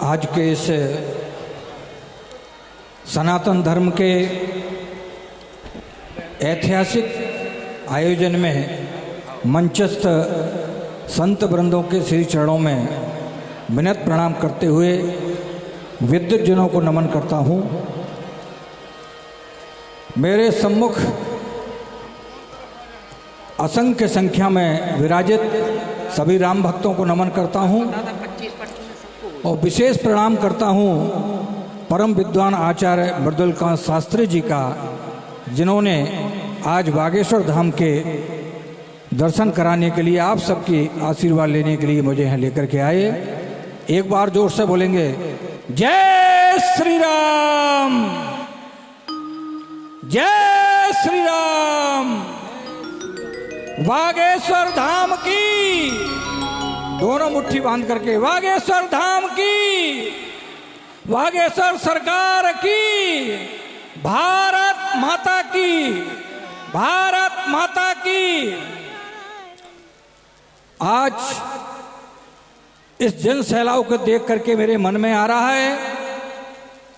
आज के इस सनातन धर्म के ऐतिहासिक आयोजन में मंचस्थ संत वृंदों के श्री चरणों में विनत प्रणाम करते हुए विद्युत जनों को नमन करता हूँ। मेरे सम्मुख असंख्य संख्या में विराजित सभी राम भक्तों को नमन करता हूँ और विशेष प्रणाम करता हूँ परम विद्वान आचार्य मृदुलकांत शास्त्री जी का, जिन्होंने आज बागेश्वर धाम के दर्शन कराने के लिए, आप सबकी आशीर्वाद लेने के लिए मुझे यहाँ लेकर के आए। एक बार जोर से बोलेंगे, जय श्री राम, जय श्री राम। बागेश्वर धाम की, दोनों मुट्ठी बांध करके, बागेश्वर धाम की, बागेश्वर सरकार की, भारत माता की, भारत माता की। आज इस जन सैलाव को देख करके मेरे मन में आ रहा है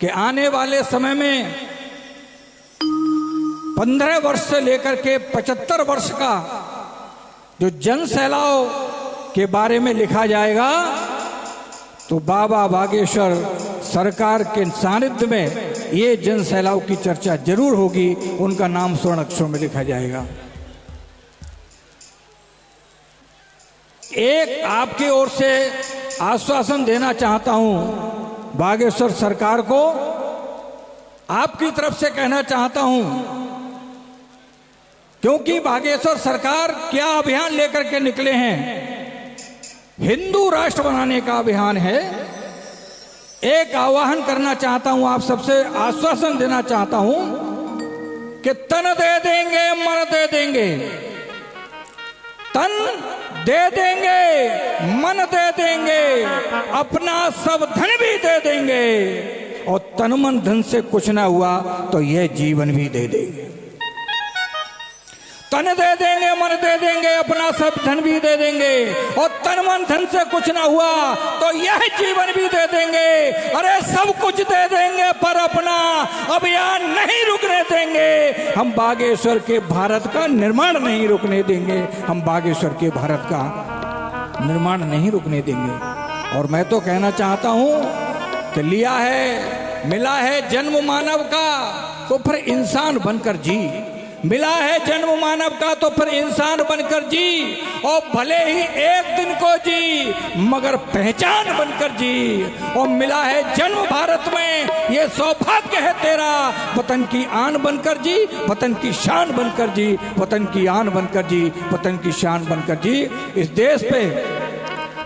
कि आने वाले समय में 15 वर्ष से लेकर के 75 वर्ष का जो जन सैलाव के बारे में लिखा जाएगा, तो बाबा बागेश्वर सरकार के सानिध्य में ये जन सैलाव की चर्चा जरूर होगी, उनका नाम स्वर्ण अक्षरों में लिखा जाएगा। एक आपकी ओर से आश्वासन देना चाहता हूं बागेश्वर सरकार को, आपकी तरफ से कहना चाहता हूं, क्योंकि बागेश्वर सरकार क्या अभियान लेकर के निकले हैं, हिंदू राष्ट्र बनाने का अभियान है। एक आह्वान करना चाहता हूं, आप सबसे आश्वासन देना चाहता हूं कि तन दे देंगे, मन दे देंगे, तन दे देंगे, मन दे देंगे, अपना सब धन भी दे देंगे, और तन मन धन से कुछ ना हुआ तो यह जीवन भी दे देंगे। तन दे देंगे, मन दे देंगे, अपना सब धन भी दे देंगे, और तन मन धन से कुछ ना हुआ तो यह जीवन भी दे देंगे। अरे सब कुछ दे देंगे पर अपना अभियान नहीं रुकने देंगे। हम बागेश्वर के भारत का निर्माण नहीं रुकने देंगे, हम बागेश्वर के भारत का निर्माण नहीं रुकने देंगे। और मैं तो कहना चाहता हूं कि लिया है, मिला है जन्म मानव का तो फिर इंसान बनकर जी, मिला है जन्म मानव का तो फिर इंसान बनकर जी, और भले ही एक दिन को जी मगर पहचान बनकर जी। और मिला है जन्म भारत में, ये सौभाग्य है तेरा, वतन की आन बनकर जी, वतन की शान बनकर जी, वतन की आन बनकर जी, वतन की शान बनकर जी। इस देश पे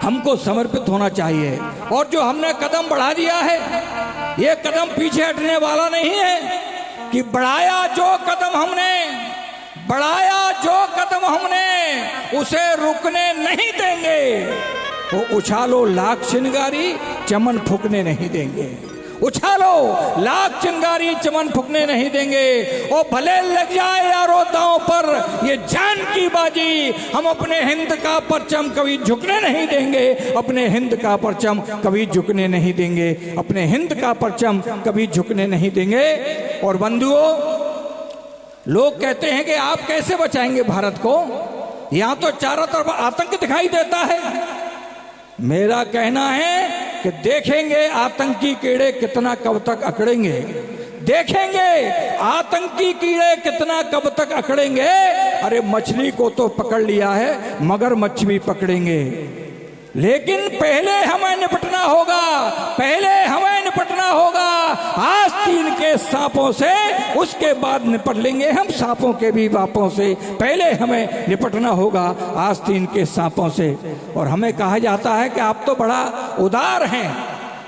हमको समर्पित होना चाहिए, और जो हमने कदम बढ़ा दिया है ये कदम पीछे हटने वाला नहीं है कि बढ़ाया जो कदम हमने उसे रुकने नहीं देंगे। वो उछालो लाख चिंगारी चमन फूकने नहीं देंगे, उछालो लाख चिंगारी चमन फूकने नहीं देंगे। और भले लग जाए यारों दांव पर ये जान की बाजी, हम अपने हिंद का परचम कभी झुकने नहीं देंगे, अपने हिंद का परचम कभी झुकने नहीं देंगे, अपने हिंद का परचम कभी झुकने नहीं देंगे। और बंधुओं, लोग कहते हैं कि आप कैसे बचाएंगे भारत को, यहां तो चारों तरफ आतंक दिखाई देता है। मेरा कहना है कि देखेंगे आतंकी कीड़े कितना कब तक अकड़ेंगे, देखेंगे आतंकी कीड़े कितना कब तक अकड़ेंगे। अरे मछली को तो पकड़ लिया है, मगरमच्छ भी पकड़ेंगे, लेकिन पहले हमें निपटना होगा, पहले हमें निपटना होगा आस्तीन के सांपों से, उसके बाद निपट लेंगे हम सांपों के भी बापों से। पहले हमें निपटना होगा आस्तीन के सांपों से। और हमें कहा जाता है कि आप तो बड़ा उदार हैं,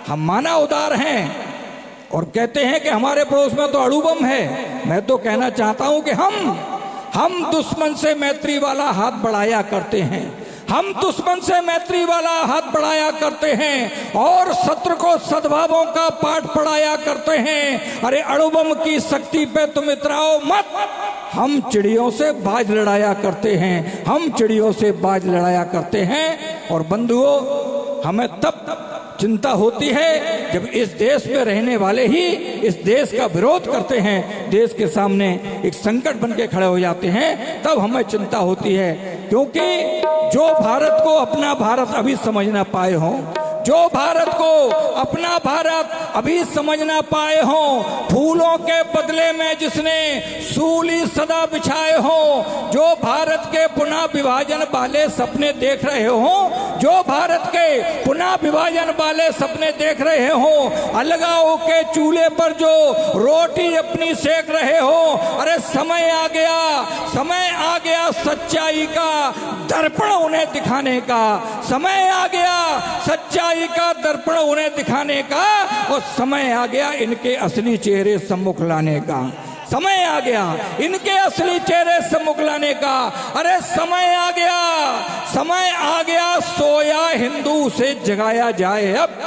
हम माना उदार हैं, और कहते हैं कि हमारे पड़ोस में तो अड़ूबम है। मैं तो कहना चाहता हूं कि हम दुश्मन से मैत्री वाला हाथ बढ़ाया करते हैं, हम दुश्मन से मैत्री वाला हाथ बढ़ाया करते हैं, और शत्रु को सद्भावों का पाठ पढ़ाया करते हैं। अरे अणुबम की शक्ति पे तुम इतराओ मत, हम चिड़ियों से बाज लड़ाया करते हैं, हम चिड़ियों से बाज लड़ाया करते हैं। और बंधुओं, हमें तब चिंता होती है जब इस देश में रहने वाले ही इस देश का विरोध करते हैं, देश के सामने एक संकट बन के खड़े हो जाते हैं, तब हमें चिंता होती है। क्योंकि जो भारत को अपना भारत अभी समझ ना पाए हों, जो भारत को अपना भारत अभी समझ ना पाए हों, फूलों के बदले में जिसने सूली सदा बिछाए हों, जो भारत के पुनः विभाजन वाले सपने देख रहे हों, जो भारत के पुनः विभाजन वाले सपने देख रहे हों, अलगाव के चूल्हे पर जो रोटी अपनी सेक रहे हो, अरे समय आ गया, समय आ गया सच्चाई का दर्पण उन्हें दिखाने का, समय आ गया सच्चाई का दर्पण उन्हें दिखाने का, और समय आ गया इनके असली चेहरे सम्मुख लाने का, समय आ गया इनके असली चेहरे सम्मुख लाने का। अरे समय आ गया, समय आ गया, सोया हिंदू उसे जगाया जाए अब,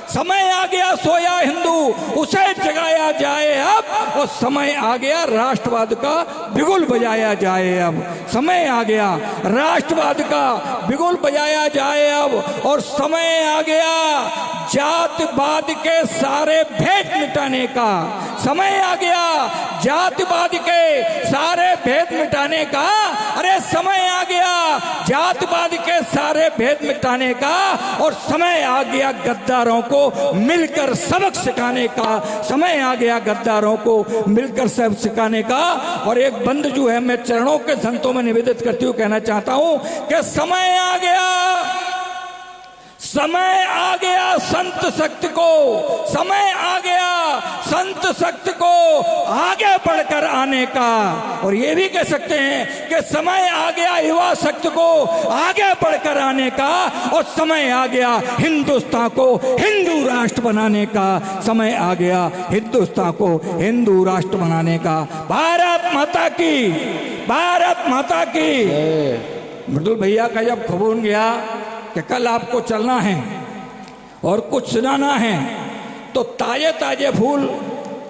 समय आ गया सोया हिंदू उसे जगाया जाए अब, और समय आ गया राष्ट्रवाद का बिगुल बजाया जाए अब, समय आ गया राष्ट्रवाद का बिगुल बजाया जाए अब, और समय आ गया जातिवाद के सारे भेद मिटाने का, समय आ गया जातिवाद के सारे भेद मिटाने का। अरे समय आ गया जातिवाद के सारे भेद मिटाने का, और समय आ गया गद्दारों को मिलकर सबक सिखाने का, समय आ गया गद्दारों को मिलकर सबक सिखाने का। और एक बंद जो है मैं चरणों के संतों में निवेदित करती हुए कहना चाहता हूं कि समय आ गया, समय आ गया संत शक्ति को, समय आ गया संत शक्ति को आगे बढ़कर आने का। और ये भी कह सकते हैं कि समय आ गया युवा शक्ति को आगे बढ़कर आने का, और समय आ गया हिंदुस्तान को हिंदू राष्ट्र बनाने का, समय आ गया हिंदुस्तान को हिंदू राष्ट्र बनाने का। भारत माता की, भारत माता की। मृदुल भैया का जब खबर गया कि कल आपको चलना है और कुछ सुनाना है, तो ताजे ताजे फूल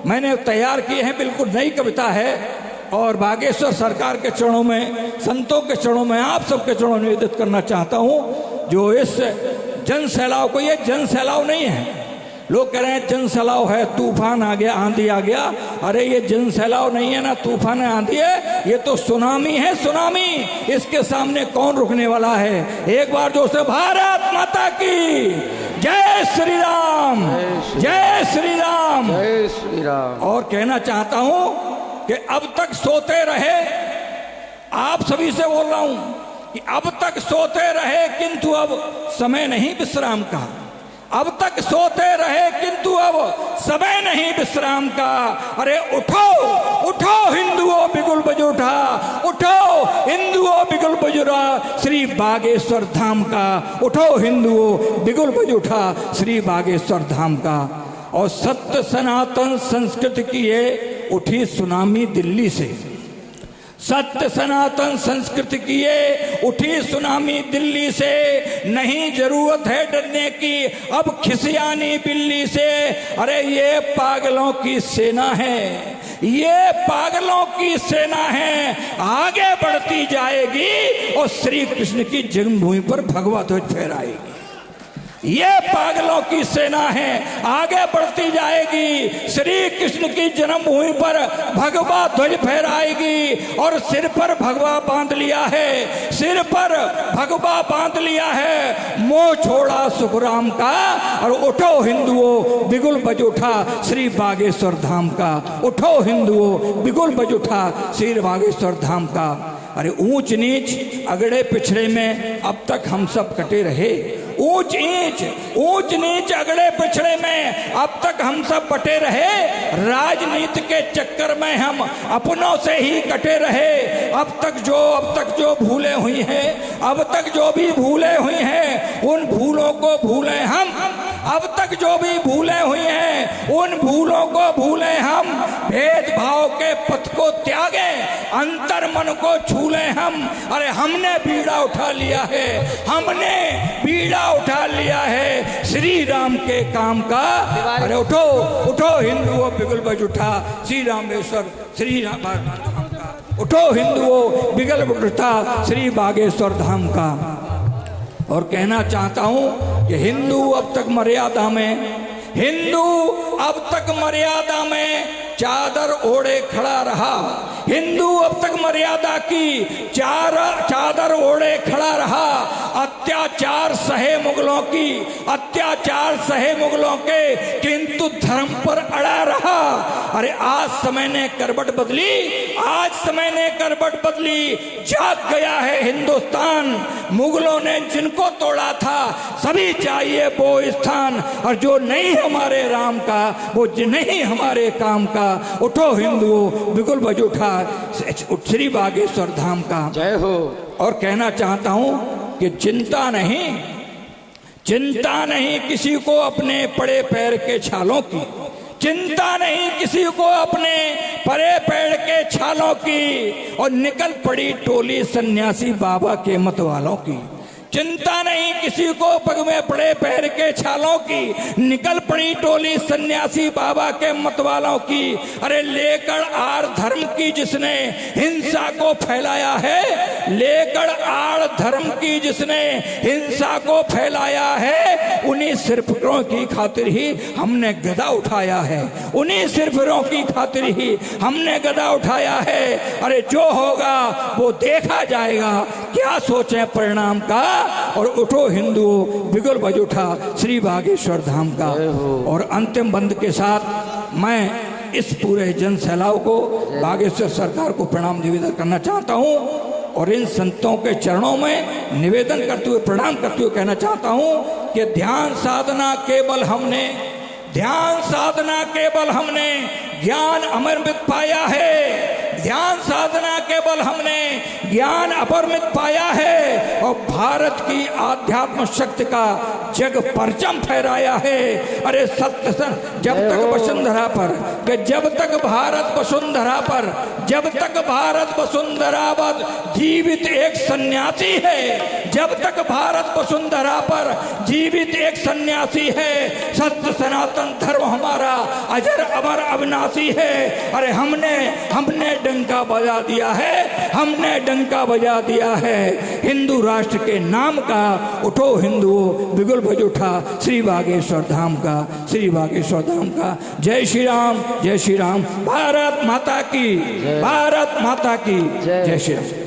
मैंने तैयार किए हैं, बिल्कुल नई कविता है, और बागेश्वर सरकार के चरणों में, संतों के चरणों में, आप सबके चरणों में निवेदित करना चाहता हूं। जो इस जन सैलाव को, ये जन सैलाव नहीं है, लोग कह रहे हैं जन सैलाव है, तूफान आ गया, आंधी आ गया, अरे ये जन सैलाव नहीं है, ना तूफान है, आंधी है, ये तो सुनामी है, सुनामी। इसके सामने कौन रुकने वाला है? एक बार जो से भारत माता की जय श्री राम, जय श्री राम, जय श्री राम। और कहना चाहता हूं कि अब तक सोते रहे, आप सभी से बोल रहा हूं कि अब तक सोते रहे किंतु अब समय नहीं विश्राम का, अब तक सोते रहे किंतु अब समय नहीं विश्राम का। अरे उठो उठो हिंदुओं बिगुल बज उठा, उठो हिंदुओं बिगुल बज उठा श्री बागेश्वर धाम का, उठो हिंदुओं बिगुल बज उठा श्री बागेश्वर धाम का। और सत्य सनातन संस्कृति की ये उठी सुनामी दिल्ली से, सत्य सनातन संस्कृति की ये उठी सुनामी दिल्ली से, नहीं जरूरत है डरने की अब खिसियानी बिल्ली से। अरे ये पागलों की सेना है, ये पागलों की सेना है, आगे बढ़ती जाएगी और श्री कृष्ण की जन्मभूमि पर भगवा ध्वज फहराएगी। ये पागलों की सेना है, आगे बढ़ती जाएगी, श्री कृष्ण की जन्मभूमि पर भगवा ध्वज फहराएगी। और सिर पर भगवा बांध लिया है, सिर पर भगवा बांध लिया है, मोह छोड़ा सुखराम का। और उठो हिंदुओं बिगुल बज उठा श्री बागेश्वर धाम का, उठो हिंदुओं बिगुल बज उठा श्री बागेश्वर धाम का। अरे ऊंच नीच अगड़े पिछड़े में अब तक हम सब कटे रहे, ऊंच नीच अगड़े पिछड़े में अब तक हम सब बटे रहे, राजनीति के चक्कर में हम अपनों से ही कटे रहे। अब तक जो भूले हुई हैं, अब तक जो भी भूले हुई हैं उन भूलों को भूले हम, अब तक जो भी भूले हुई हैं उन भूलों को भूले हम, भेदभाव के पथ को त्यागे, अंतर मन को छूले हम। अरे हमने बीड़ा उठा लिया है, हमने बीड़ा उठा लिया है श्री राम के काम का। अरे उठो उठो हिंदुओं बिगुल बज उठा श्री रामेश्वर श्री राम धाम का, उठो हिंदुओं बिगुल बज उठा श्री बागेश्वर धाम का। और कहना चाहता हूं कि हिंदू अब तक मर्यादा में चादर ओढ़े खड़ा रहा। हिंदू अब तक मर्यादा की चादर ओढ़े खड़ा रहा। अत्याचार सहे मुगलों के किंतु धर्म पर अड़ा रहा। अरे आज समय ने करवट बदली, जाग गया है हिंदुस्तान। मुगलों ने जिनको तोड़ा था सभी चाहिए वो स्थान, और जो नहीं हमारे राम का वो नहीं हमारे काम का। उठो हिंदुओं बिगुल बज उठा श्री बागेश्वर धाम का जय हो। और कहना चाहता हूं कि चिंता नहीं किसी को अपने पड़े पैर के छालों की, चिंता नहीं किसी को अपने परे पेड़ के छालों की, और निकल पड़ी टोली सन्यासी बाबा के मत वालों की। चिंता नहीं किसी को पग में पड़े पैर के छालों की, निकल पड़ी टोली सन्यासी बाबा के मत वालों की। अरे लेकर आड़ धर्म की जिसने हिंसा को फैलाया है, लेकर आड़ धर्म की जिसने हिंसा को फैलाया है, उन्हीं सिरफिरों की खातिर ही हमने गदा उठाया है, उन्हीं सिरफिरों की खातिर ही हमने गदा उठाया है। अरे जो होगा वो देखा जाएगा, क्या सोचें परिणाम का। और उठो हिंदुओं बिगुल बज उठा श्री बागेश्वर धाम का। और अंतिम बंद के साथ मैं इस पूरे जन सैलाव को बागेश्वर सरकार को प्रणाम निवेदन करना चाहता हूं, और इन संतों के चरणों में निवेदन करते हुए प्रणाम करते हुए कहना चाहता हूं कि ध्यान साधना केवल हमने ज्ञान अमृत पाया है, ध्यान साधना केवल हमने ज्ञान अपरिमित पाया है, और भारत की आध्यात्म शक्ति का जग परचम फहराया है। अरे सत्य जब तक भारत वसुंधरा पर जीवित एक सन्यासी है, जब तक भारत वसुंधरा पर जीवित एक सन्यासी है, सत्य सनातन धर्म हमारा अजर अमर अविनाशी है। अरे हमने डंका बजा दिया है हिंदू राष्ट्र के नाम का। उठो हिंदुओं बिगुल बज उठा श्री बागेश्वर धाम का। जय श्री राम, भारत माता की, जय श्री राम।